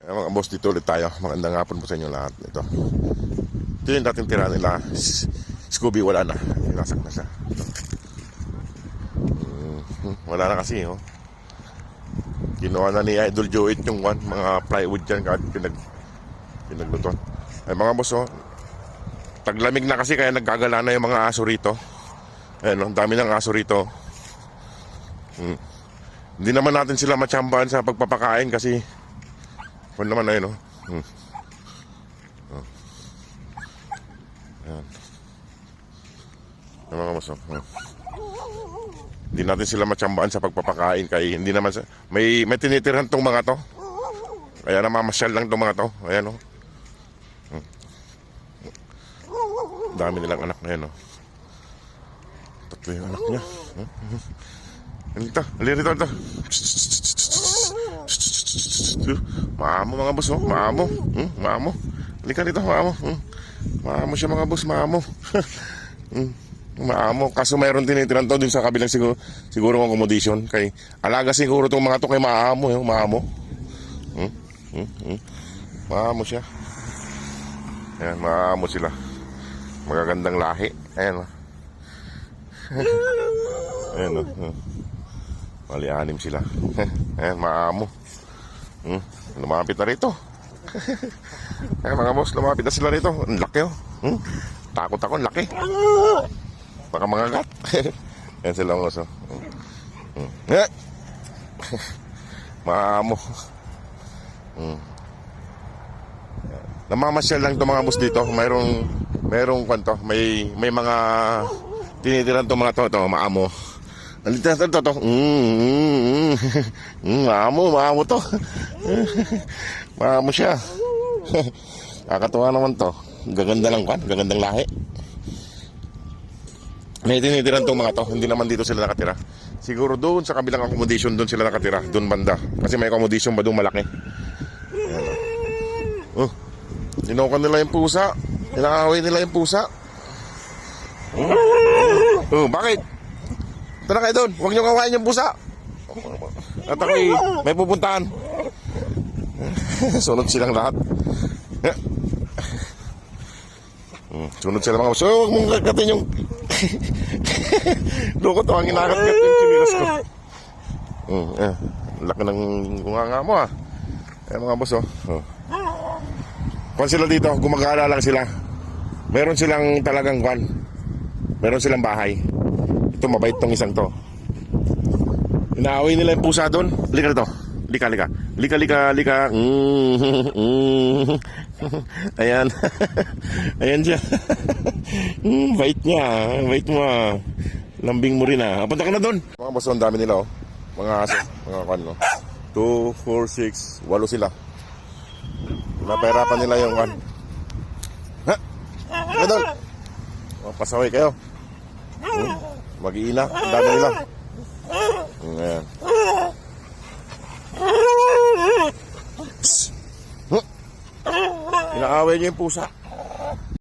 Mga boss, dito ulit tayo. Magandang hapon po sa inyo lahat. Ito yung dating tira nila. Scooby wala na. Nilasak na siya. Wala na kasi, oh. Ginawa na ni Idol Joey yung mga plywood dyan kahit pinagluto. Ay mga boss, oh. Taglamig na kasi kaya nagkagala na yung mga aso rito. Ayan, oh, dami ng aso rito. Hindi naman natin sila matsambahan sa pagpapakain kasi kung naman ayun, oh. Ayan. Ayan mga boss, oh. Hindi natin sila matsambahan sa pagpapakain kaya hindi naman may tinitirahan tong mga to. Kaya namamasyal lang tong mga to. Ayan, oh. Dami nilang anak na yan, oh. Tatlo yung anak niya. Halika, halika rito. Maamo mga boss, oh. Maamo. Maamo. Halika rito, maamo. Maamo siya mga boss, maamo. Maamo. Kaso mayroon tinitiran to dun sa kabilang siguro ng accommodation. Kay alaga siguro tong mga to kay maamo, yung maamo. Maamo siya. Ayan, maamo sila. Magagandang lahi. Ayan, oh. Ayan, oh. Mali-anim sila. Ayan, maamo. Lumapit na rito. Ayan mga boss, lumapit na sila rito. Ang laki, oh. Takot ako, ang laki. Baka mangagat. Ayan sila mga boss, oh. Maamo. Namamasyal lang itong mga boss dito. Mayroong kwanto. May mga tinitiran itong mga to. Maamo. Nandito na to. Maamo to. Maamo siya. Kakatuwa naman to. Gaganda lang kwan. Gagandang lahi. May tinitiran itong mga to. Hindi naman dito sila nakatira. Siguro doon sa kabilang accommodation doon sila nakatira. Doon banda. Kasi may accommodation ba doon malaki. Dinokan nila yung pusa. Inaaway nila yung pusa. Bakit? Ito na kayo doon. Huwag niyo kawain yung pusa. At ako'y may pupuntahan. Sunod silang lahat. Sunod sila mga. So, huwag mong kagatin yung loko to. Ang inagat-gat yung sinilas ko. Laki ng gunganga mo, ah. Mga boss, oh. Kung sila dito, gumagala lang sila. Meron silang talagang kwan. Meron silang bahay. Ito, mabait tong isang to. Inaaway nila yung pusa doon. Lika rito. Lika. Ayan. Ayan siya. Bait niya. Bait mo. Lambing mo rin, ah. Punta ka na doon. Mga boss, ang dami nila, oh. Mga aso. Mga kwan, no. 2, 4, 6, 8 sila. Napahirapan nila yung kwan. Ha? Ano doon? Pasaway kayo. Mag-iina. Ang dami nila. Ayan. Inaaway niyo yung pusa.